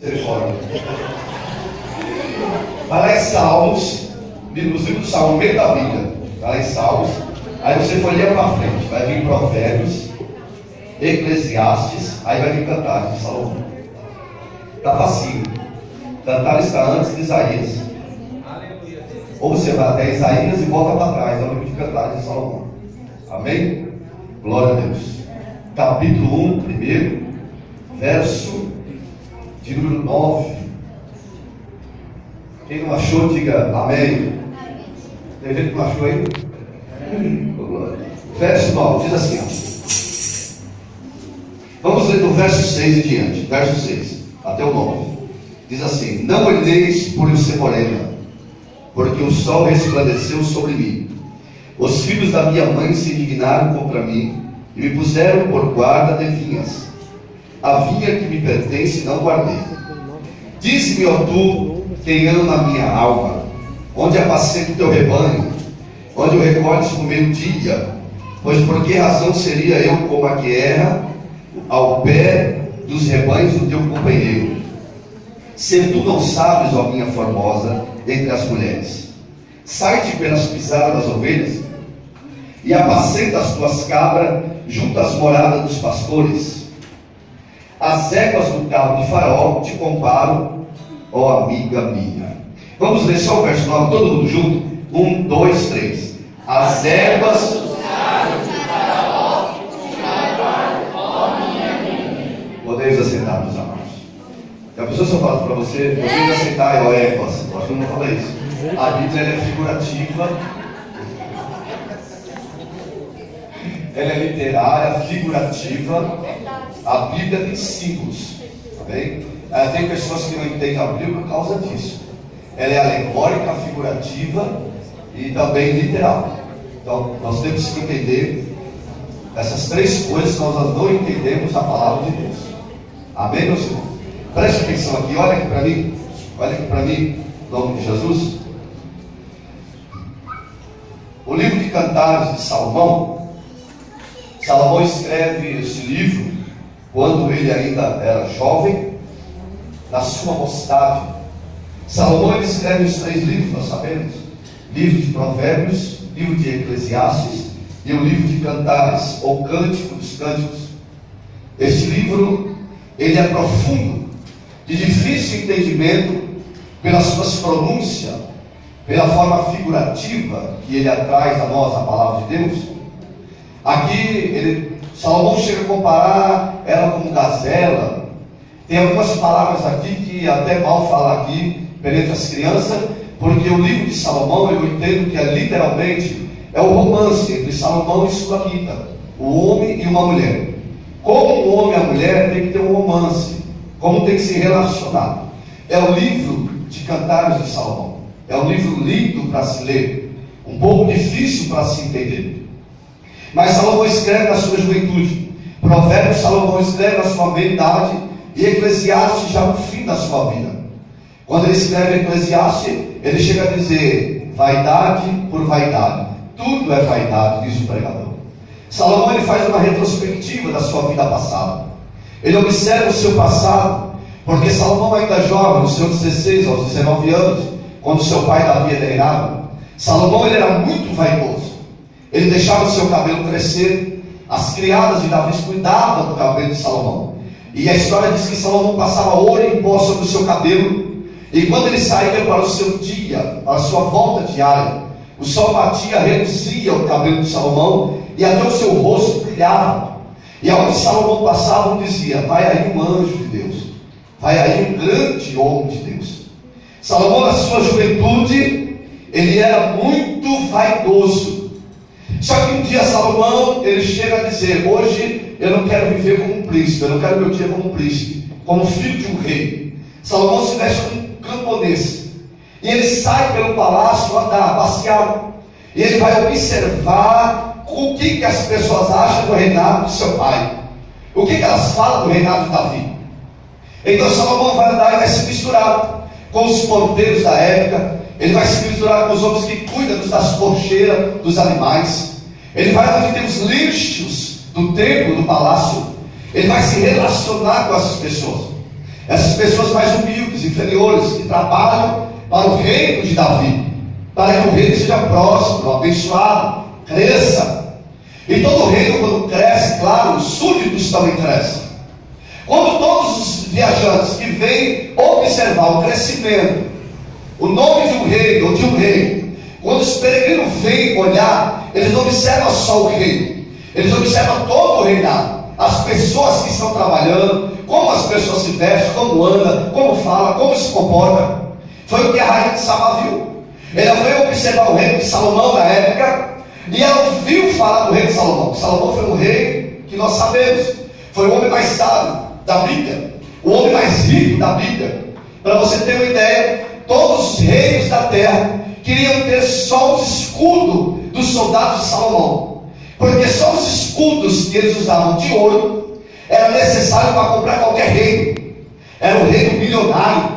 Reforma. Vai lá em Salmos, nos livros do Salmo, no meio da Bíblia. Vai lá em Salmos, aí você folheia para frente, vai vir Provérbios, Eclesiastes, aí vai vir Cantares de Salomão. Está facinho. Cantares está antes de Isaías. Ou você vai até Isaías e volta para trás, é o livro de Cantares de Salomão. Amém? Glória a Deus. Capítulo 1, primeiro, verso de número 9. Quem não achou, diga amém. Tem gente que não achou aí? Verso 9, diz assim, ó. Vamos ler do verso 6 em diante. Verso 6 até o 9. Diz assim: não olheis por eu ser morena, porque o sol resplandeceu sobre mim. Os filhos da minha mãe se indignaram contra mim e me puseram por guarda de vinhas. A vinha que me pertence não guardei. Dize-me, ó tu, quem ama a minha alma, onde apacento o teu rebanho, onde o recolhes no meio-dia, pois por que razão seria eu como a que erra ao pé dos rebanhos do teu companheiro? Se tu não sabes, ó minha formosa, entre as mulheres, sai-te pelas pisadas das ovelhas e apacenta as tuas cabras junto às moradas dos pastores. As éguas do carro de Faraó te comparo, ó amiga minha. Vamos ler só o verso 9, todo mundo junto? 1, 2, 3. As éguas do carro de Faraó te comparo, ó minha amiga. Podemos assentar, meus amados. A pessoa só fala para você, podemos aceitar, ó éguas. Eu acho que eu não falei isso. A Bíblia é figurativa, ela é literária, figurativa. A Bíblia tem símbolos, tá bem? Tem pessoas que não entendem a Bíblia por causa disso. Ela é alegórica, figurativa e também literal. Então nós temos que entender essas três coisas, nós não entendemos a palavra de Deus. Amém, meus irmãos? Preste atenção aqui, olha aqui para mim. Olha aqui para mim, em nome de Jesus. O livro de Cantares de Salomão, Salomão escreve esse livro quando ele ainda era jovem, na sua mocidade. Salomão ele escreve os 3 livros, nós sabemos: livro de Provérbios, livro de Eclesiastes e o livro de Cantares, ou Cântico dos Cânticos. Este livro ele é profundo, de difícil entendimento pelas suas pronúncias, pela forma figurativa que ele traz a nós a palavra de Deus. Aqui Salomão chega a comparar ela como gazela. Tem algumas palavras aqui que até mal falar aqui perante as crianças, porque o livro de Salomão eu entendo que literalmente é o romance entre Salomão e sua Rita, o homem e uma mulher. Como o homem e a mulher tem que ter um romance, como tem que se relacionar. É o livro de Cantares de Salomão. É um livro lindo para se ler, um pouco difícil para se entender. Mas Salomão escreve na sua juventude. Provérbios Salomão escreve na sua meia-idade. E Eclesiastes já no fim da sua vida. Quando ele escreve Eclesiastes, ele chega a dizer: vaidade por vaidade, tudo é vaidade, diz o pregador. Salomão ele faz uma retrospectiva da sua vida passada. Ele observa o seu passado, porque Salomão ainda jovem, nos seus 16 aos 19 anos, quando seu pai Davi reinava, Salomão ele era muito vaidoso. Ele deixava o seu cabelo crescer. As criadas de Davi cuidavam do cabelo de Salomão. E a história diz que Salomão passava ouro em pó sobre o seu cabelo. E quando ele saía para o seu dia, para a sua volta diária, o sol batia, reduzia o cabelo de Salomão e até o seu rosto brilhava. E aonde Salomão passava, dizia: vai aí um anjo de Deus, vai aí um grande homem de Deus. Salomão, na sua juventude, ele era muito vaidoso. Só que um dia Salomão, ele chega a dizer: hoje eu não quero viver como um príncipe, eu não quero meu dia como um príncipe, como filho de um rei. Salomão se veste como um camponês, e ele sai pelo palácio andar, passear, e ele vai observar o que as pessoas acham do reinado de seu pai, o que elas falam do reinado de Davi. Então Salomão vai andar e vai se misturar com os ponteiros da época. Ele vai se misturar com os homens que cuidam das porcheiras dos animais. Ele vai onde tem os lixos do templo, do palácio. Ele vai se relacionar com essas pessoas. Essas pessoas mais humildes, inferiores, que trabalham para o reino de Davi, para que o reino seja próspero, abençoado, cresça. E todo reino, quando cresce, claro, os súditos também crescem. Quando todos os viajantes que vêm observar o crescimento, o nome de um reino ou de um rei, quando os peregrinos vêm olhar, eles não observam só o rei, eles observam todo o reinado, as pessoas que estão trabalhando, como as pessoas se vestem, como anda, como fala, como se comporta. Foi o que a rainha de Sabá viu. Ela veio observar o reino de Salomão na época, e ela ouviu falar do rei de Salomão. Salomão foi um rei que nós sabemos, foi o homem mais sábio da Bíblia, o homem mais rico da Bíblia. Para você ter uma ideia, todos os reis da terra queriam ter só os escudos dos soldados de Salomão, porque só os escudos que eles usavam de ouro era necessário para comprar qualquer reino. Era um reino milionário.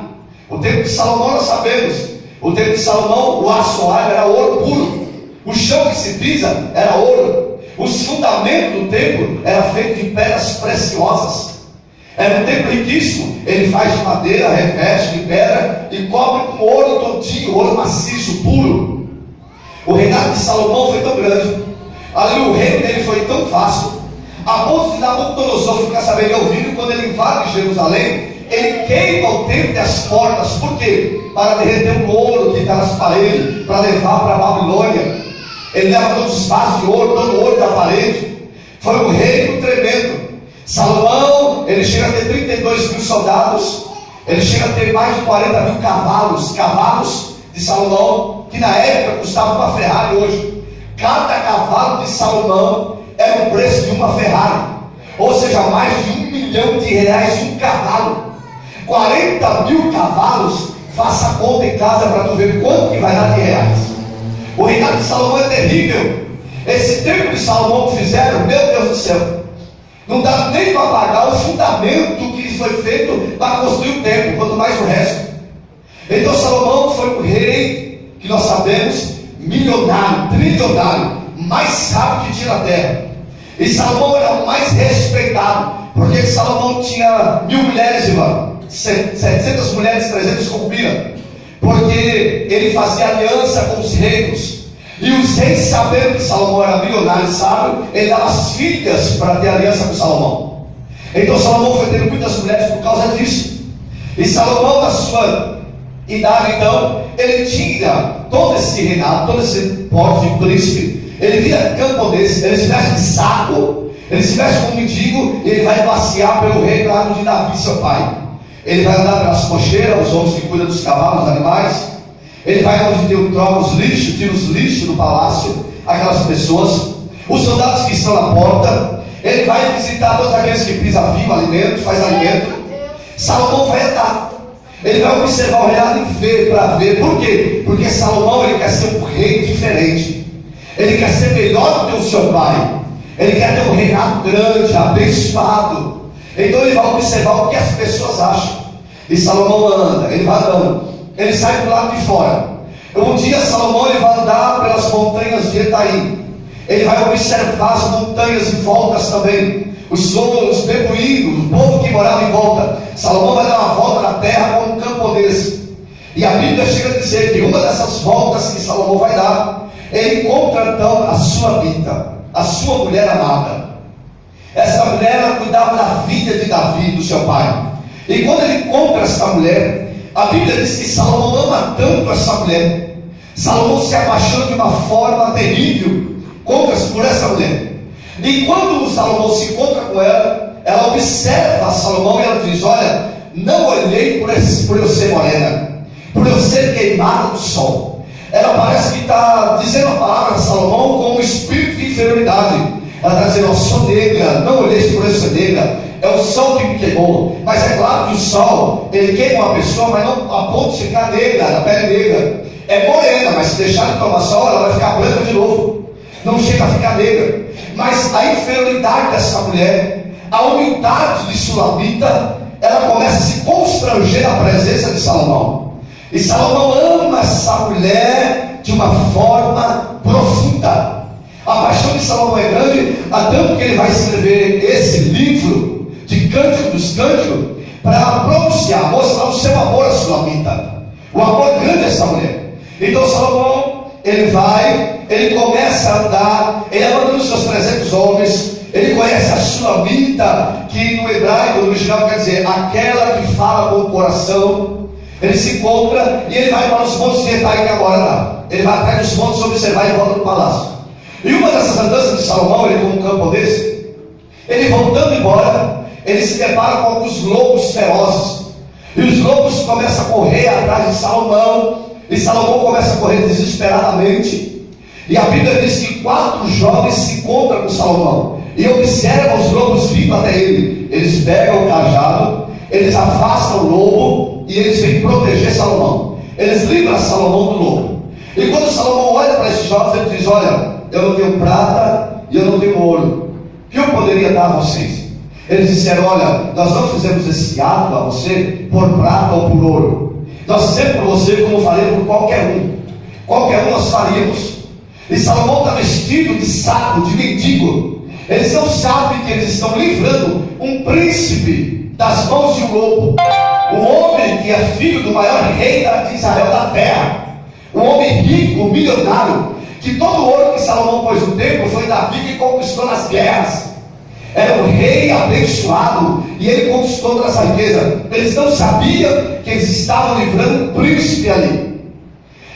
O tempo de Salomão nós sabemos, o tempo de Salomão o assoalho era ouro puro, o chão que se pisa era ouro, os fundamentos do templo eram feitos de pedras preciosas. Era um templo riquíssimo. Ele faz de madeira, reveste de pedra e cobre com ouro todinho, ouro maciço, puro. O reinado de Salomão foi tão grande, ali o reino dele foi tão vasto, a ponto de Nabucodonosor ficar sabendo e ouvindo, quando ele invade Jerusalém, ele queima o templo e as portas. Por quê? Para derreter o ouro que está nas paredes, para levar para a Babilônia. Ele leva todos os vasos de ouro, todo o ouro da parede. Foi um reino tremendo. Salomão, ele chega a ter 32 mil soldados, ele chega a ter mais de 40 mil cavalos de Salomão, que na época custavam uma Ferrari hoje. Cada cavalo de Salomão era o preço de uma Ferrari, ou seja, mais de R$1 milhão um cavalo. 40 mil cavalos, faça a conta em casa para tu ver quanto que vai dar de reais. O reinado de Salomão é terrível. Esse templo de Salomão que fizeram, meu Deus do céu, não dá nem para pagar o fundamento que foi feito para construir o templo, quanto mais o resto. Então Salomão foi um rei que nós sabemos, milionário, trilionário, mais sábio que tinha na terra. E Salomão era o mais respeitado, porque Salomão tinha 1000 mulheres, irmão, 700 mulheres, 300 concubinas, porque ele fazia aliança com os reinos. E os reis, sabendo que Salomão era milionário e sábio, ele dava as filhas para ter aliança com Salomão. Então Salomão foi tendo muitas mulheres por causa disso. E Salomão, na sua idade, então, ele tinha todo esse reinado, todo esse porte de príncipe. Ele vira camponês, ele se veste de saco, ele se veste como mendigo, e ele vai passear pelo reino de Davi, seu pai. Ele vai andar pelas cocheiras, os homens que cuidam dos cavalos, dos animais. Ele vai onde tem os lixos, tira os lixos do palácio, aquelas pessoas, os soldados que estão na porta. Ele vai visitar todos aqueles que pisam vivo, alimento, faz alimento. Salomão vai andar, ele vai observar o reinado inteiro para ver. Por quê? Porque Salomão, ele quer ser um rei diferente, ele quer ser melhor do que o seu pai, ele quer ter um reinado grande, abençoado. Então ele vai observar o que as pessoas acham. E Salomão anda, ele vai andando, ele sai do lado de fora. Um dia Salomão, ele vai andar pelas montanhas de Etaim, ele vai observar as montanhas em voltas também, os beduínos, o povo que morava em volta. Salomão vai dar uma volta na terra como um camponês. E a Bíblia chega a dizer que uma dessas voltas que Salomão vai dar, ele encontra então a sua Bita, a sua mulher amada. Essa mulher, ela cuidava da vida de Davi, do seu pai. E quando ele encontra essa mulher, a Bíblia diz que Salomão ama tanto essa mulher, Salomão se apaixona de uma forma terrível por essa mulher. E quando Salomão se encontra com ela, ela observa Salomão e ela diz: olha, não olhei por eu ser morena, por eu ser queimada do sol. Ela parece que está dizendo a palavra de Salomão com um espírito de inferioridade. Ela está dizendo: eu sou negra, não olhei por eu ser negra, é o sol que me queimou. Mas é claro que o sol, ele queima uma pessoa, mas não a ponto de ficar negra, da pele negra. É morena, mas se deixar de tomar sol, ela vai ficar branca de novo, não chega a ficar negra. Mas a inferioridade dessa mulher, a humildade de Sulamita, ela começa a se constranger na presença de Salomão. E Salomão ama essa mulher de uma forma profunda. A paixão de Salomão é grande, a tanto que ele vai escrever esse livro de Cântico dos Cânticos, para pronunciar, mostrar o seu amor à Sulamita, o amor grande a essa mulher. Então Salomão, ele começa a andar, ele abandona os seus 300 homens, ele conhece a Sulamita, que no hebraico, no original, quer dizer aquela que fala com o coração. Ele se encontra e ele vai para os montes de Etai, que agora lá. Ele vai atrás dos montes observar e volta para o palácio. E uma dessas andanças de Salomão, ele como um campo desse, ele voltando embora, ele se depara com alguns lobos ferozes. E os lobos começam a correr atrás de Salomão. E Salomão começa a correr desesperadamente. E a Bíblia diz que 4 jovens se encontram com Salomão e observam os lobos vindo até ele. Eles pegam o cajado, eles afastam o lobo e eles vêm proteger Salomão. Eles livram Salomão do lobo. E quando Salomão olha para esses jovens, ele diz: olha, eu não tenho prata e eu não tenho ouro, o que eu poderia dar a vocês? Eles disseram: olha, nós não fizemos esse ato a você por prata ou por ouro, nós fizemos por você como faria por qualquer um nós faríamos. E Salomão está vestido de saco, de mendigo. Eles não sabem que eles estão livrando um príncipe das mãos de um lobo, um homem que é filho do maior rei de Israel da terra, um homem rico, milionário, que todo o ouro que Salomão pôs no templo foi Davi que conquistou nas guerras. Era um rei abençoado e ele conquistou toda essa riqueza. Eles não sabiam que eles estavam livrando um príncipe ali.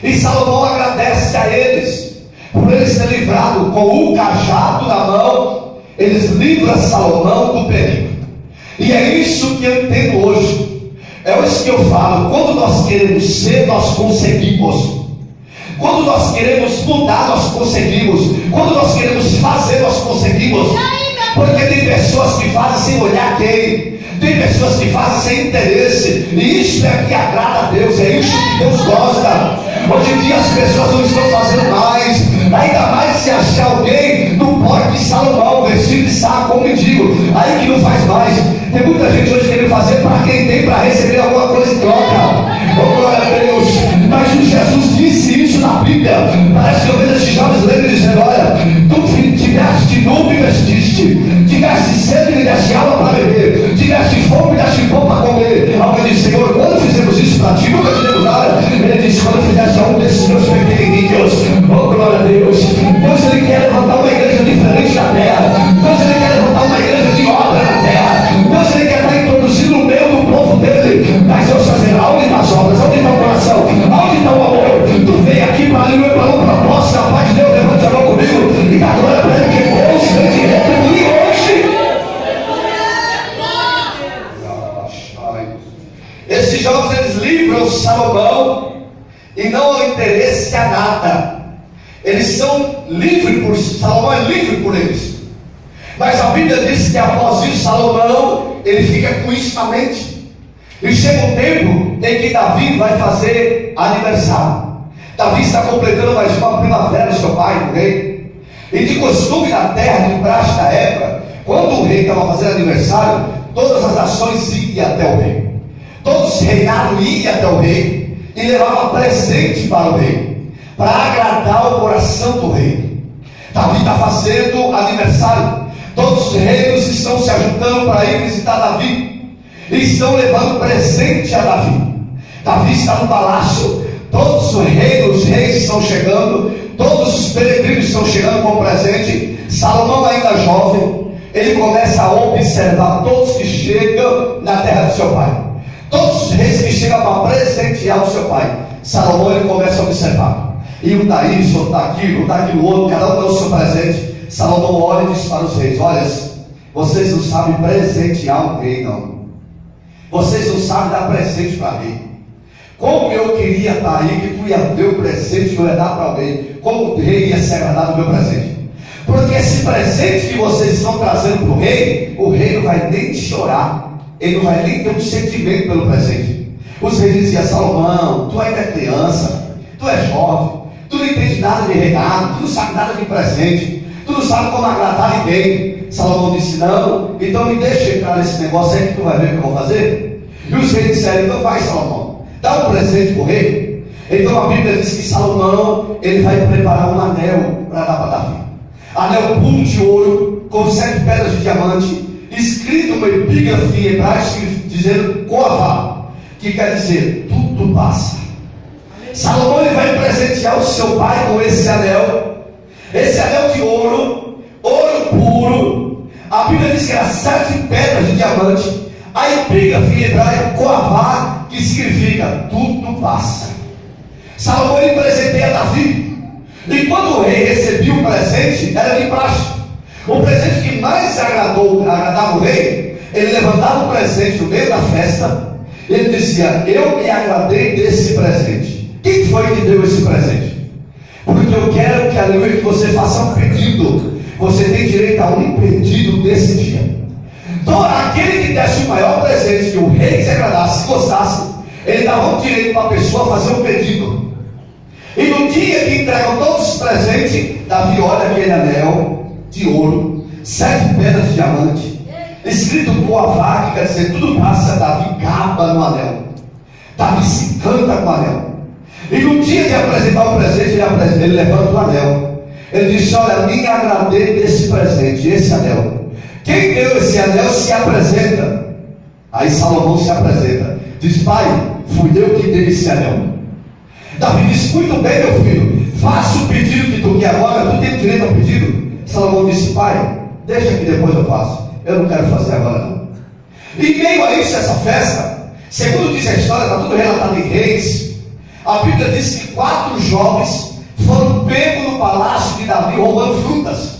E Salomão agradece a eles por eles terem livrado com o cajado na mão. Eles livram Salomão do perigo. E é isso que eu entendo hoje. É isso que eu falo. Quando nós queremos ser, nós conseguimos. Quando nós queremos mudar, nós conseguimos. Quando nós queremos fazer, nós conseguimos. Porque tem pessoas que fazem sem olhar quem, tem pessoas que fazem sem interesse, e isso é que agrada a Deus, é isso que Deus gosta. Hoje em dia as pessoas não estão fazendo mais, ainda mais se achar alguém no porte de Salomão, vestido de saco como mendigo, aí que não faz mais. Tem muita gente hoje querendo fazer para quem tem, para receber alguma coisa em troca. Oh, glória a Deus. Mas Jesus disse isso na Bíblia. Parece que eu vejo esses jovens lendo e dizendo: olha, tu tiveste nu, me vestiste, tiveste sede e me deste água para beber, tiveste fome e me deste pão para comer. Alguém disse: Senhor, quando fizemos isso para ti? Nunca te demos nada. Ele disse: quando fizeste a um desses meus pequenininhos. Oh, glória a Deus. Deus, ele quer levantar uma igreja diferente na terra. Deus, ele quer levantar uma igreja de obra na terra. Deus, ele quer estar introduzindo no meio do povo dele. Mas Deus fazer aonde está as obras, onde está o coração, onde está o amor. Tu veio aqui para um propósito. A paz de Deus, levante a mão comigo e dá glória para ele, que Deus tem que retribuir hoje. Esses jovens, eles livram Salomão e não interesse a nada. Eles são livres por Salomão, é livre por eles. Mas a Bíblia diz que após isso Salomão, ele fica com isso na mente. E chega um tempo em que Davi vai fazer aniversário. Davi está completando mais uma primavera, seu pai, o rei. E de costume na terra, de praxe da época, quando o rei estava fazendo aniversário, todas as nações iam até o rei. Todos os reinados iam até o rei e levavam presente para o rei, para agradar o coração do rei. Davi está fazendo aniversário. Todos os reinos estão se ajuntando para ir visitar Davi e estão levando presente a Davi. Davi está no palácio. Todos os reis estão chegando, todos os peregrinos estão chegando com presente. Salomão, ainda jovem, ele começa a observar todos que chegam na terra de seu pai, todos os reis que chegam para presentear o seu pai. Salomão, ele começa a observar, e um está isso, outro está aquilo, outro está aquilo outro, cada um dá o seu presente. Salomão olha e diz para os reis: olha, vocês não sabem presentear um rei, não. Vocês não sabem dar presente para rei. Como eu queria estar aí, que tu ia ver o presente que eu ia dar para alguém. Como o rei ia se agradar do meu presente. Porque esse presente que vocês estão trazendo para o rei não vai nem chorar. Ele não vai nem ter um sentimento pelo presente. Os reis diziam: Salomão, tu ainda é criança, tu é jovem, tu não entende nada de reinado, tu não sabe nada de presente, tu não sabe como agradar ninguém. Salomão disse: não, então me deixa entrar nesse negócio aí que tu vai ver o que eu vou fazer. E os reis disseram: então vai, Salomão, dá um presente para o rei. Então a Bíblia diz que Salomão, ele vai preparar um anel para dar para Davi. Anel puro de ouro, com 7 pedras de diamante, escrito uma epígrafe em hebraico dizendo Coavá, que quer dizer tudo passa. Salomão ele vai presentear o seu pai com esse anel de ouro, ouro puro. A Bíblia diz que era 7 pedras de diamante. A epígrafe em hebraico Coavá, que significa tudo passa. Salomão ele presenteia Davi. E quando o rei recebia o presente, era de praxe. O presente que mais agradava o rei, ele levantava o presente no meio da festa. Ele dizia: eu me agradei desse presente. Quem foi que deu esse presente? Porque eu quero que aleluia, que você faça um pedido. Você tem direito a um pedido desse dia. Então aquele que desse o maior presente, que o rei se agradasse, se gostasse, ele dava um direito para a pessoa fazer um pedido. E no dia que entregam todos os presentes, Davi olha aquele anel de ouro, 7 pedras de diamante, escrito Coavá, que quer dizer tudo passa. Davi gaba no anel, Davi se canta com o anel. E no dia de apresentar o presente, ele levanta o anel. Ele diz: olha, me agradei desse presente, esse anel. Quem deu esse anel se apresenta. Aí Salomão se apresenta, diz: pai, fui eu que dei esse anel. Davi diz: muito bem, meu filho, faça o pedido que tu quer agora, tu tem direito ao pedido. Salomão disse: pai, deixa que depois eu faço, eu não quero fazer agora não. E meio a isso, essa festa, segundo diz a história, está tudo relatado em Reis. A Bíblia diz que 4 jovens foram pegos no palácio de Davi roubando frutas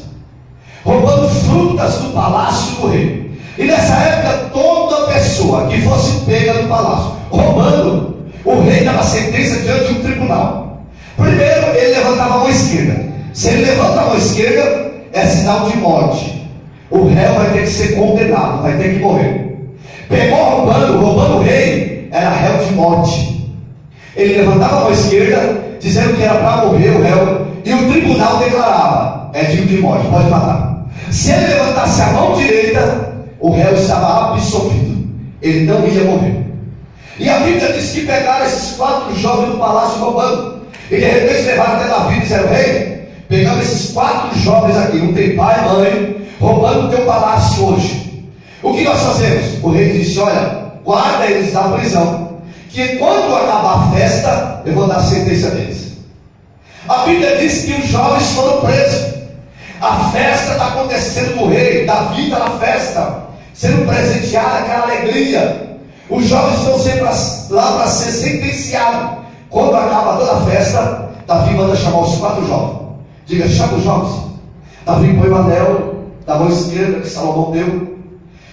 do palácio do rei. E nessa época, toda pessoa que fosse pega no palácio roubando, o rei dava sentença diante de um tribunal. Primeiro, ele levantava a mão esquerda. Se ele levanta a mão esquerda, é sinal de morte. O réu vai ter que ser condenado, vai ter que morrer. Pegou roubando o rei, era réu de morte. Ele levantava a mão esquerda, dizendo que era para morrer o réu, e o tribunal declarava: é digno de morte, pode matar. Se ele levantasse a mão direita, o réu estava absolvido, ele não ia morrer. E a Bíblia diz que pegaram esses 4 jovens do palácio roubando, e de repente levaram até Davi e disseram: rei, pegamos esses 4 jovens aqui, não tem pai e mãe, roubando o teu palácio hoje. O que nós fazemos? O rei disse: olha, guarda eles na prisão, que quando acabar a festa, eu vou dar a sentença deles. A Bíblia diz que os jovens foram presos. A festa está acontecendo com o rei, Davi está na festa, sendo presenteado, aquela alegria. Os jovens estão sempre lá para ser sentenciados. Quando acaba toda a festa, Davi manda chamar os 4 jovens. Diga: chama os jovens. Davi põe o anel da mão esquerda que Salomão deu.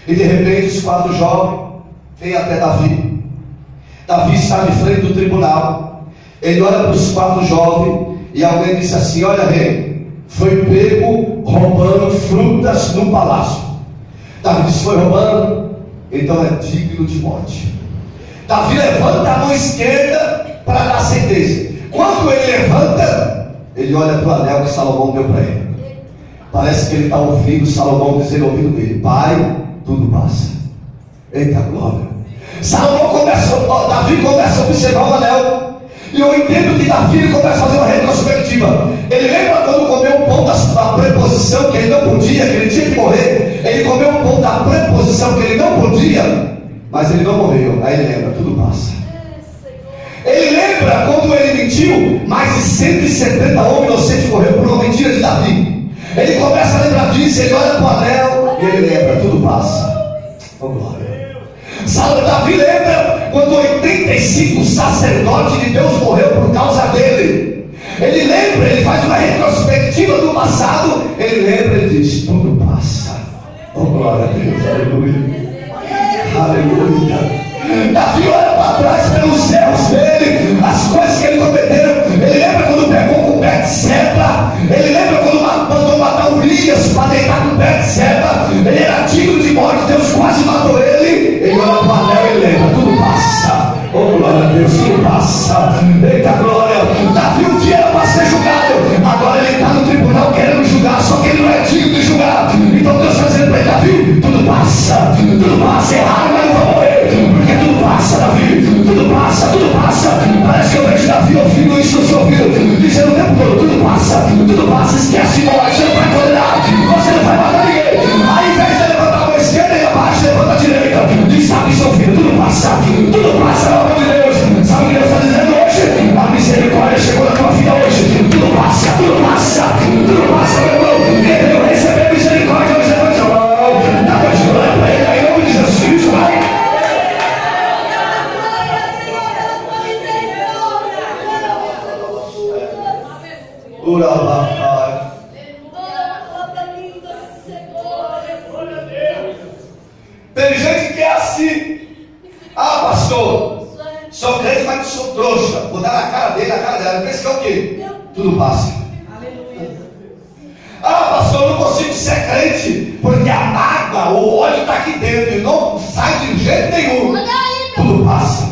E de repente os 4 jovens vêm até Davi. Davi está de frente do tribunal. Ele olha para os 4 jovens e alguém disse assim: olha, rei, foi pego roubando frutas no palácio. Davi disse: foi roubando? Então é digno de morte. Davi levanta a mão esquerda para dar sentença. Quando ele levanta, ele olha para o anel que Salomão deu para ele. Parece que ele está ouvindo Salomão dizer no ouvido dele: pai, tudo passa. Eita glória. Davi começa a observar o anel. E eu entendo que Davi começa a fazer uma retrospectiva. Ele lembra quando comeu o pão da preposição que ele não podia, que ele tinha que morrer. Ele comeu o pão da preposição que ele não podia, mas ele não morreu. Aí ele lembra: tudo passa. Ele lembra quando ele mentiu, mais de 170 homens inocentes morreram por uma mentira de Davi. Ele começa a lembrar disso, ele olha para o anel e ele lembra: tudo passa. Oh glória. Davi lembra quando 85 sacerdotes de Deus morreu por causa dele. Ele lembra, ele faz uma retrospectiva do passado. Ele lembra, ele diz: tudo passa. Oh glória a Deus, aleluia, aleluia. Davi olha para trás pelos erros dele, as coisas que ele cometeu. Ele lembra quando pegou com Betseba. Ele lembra quando mandou matar Urias para deitar com Betseba. Ele era digno de morte, Deus quase matou ele. Ele olha para o anel e lembra: tudo passa. Oh glória a Deus, tudo passa. Eita glória. Davi um dia era para ser julgado, agora ele está no tribunal querendo julgar, só que ele não é digno de julgar. Então Deus está dizendo para ele: Davi, tudo passa, errado, mas não vou morrer, porque tudo passa, Davi, tudo passa, tudo passa. Parece que eu vejo Davi ouvindo isso no seu ouvido, dizendo o tempo todo: tudo passa, esquece de morte, você não vai condenar, você não vai matar ninguém. Aí, em vez de levantar a mão esquerda e abaixo, levanta a direita, diz: sabe, seu filho, Tem gente que é assim. Ah, pastor, sou crente, mas não sou trouxa. Vou dar na cara dele, na cara dela. Pensa que é o quê? Tudo passa. Ah, pastor, eu não consigo ser crente, porque a mágoa, o ódio está aqui dentro e não sai de jeito nenhum. Tudo passa.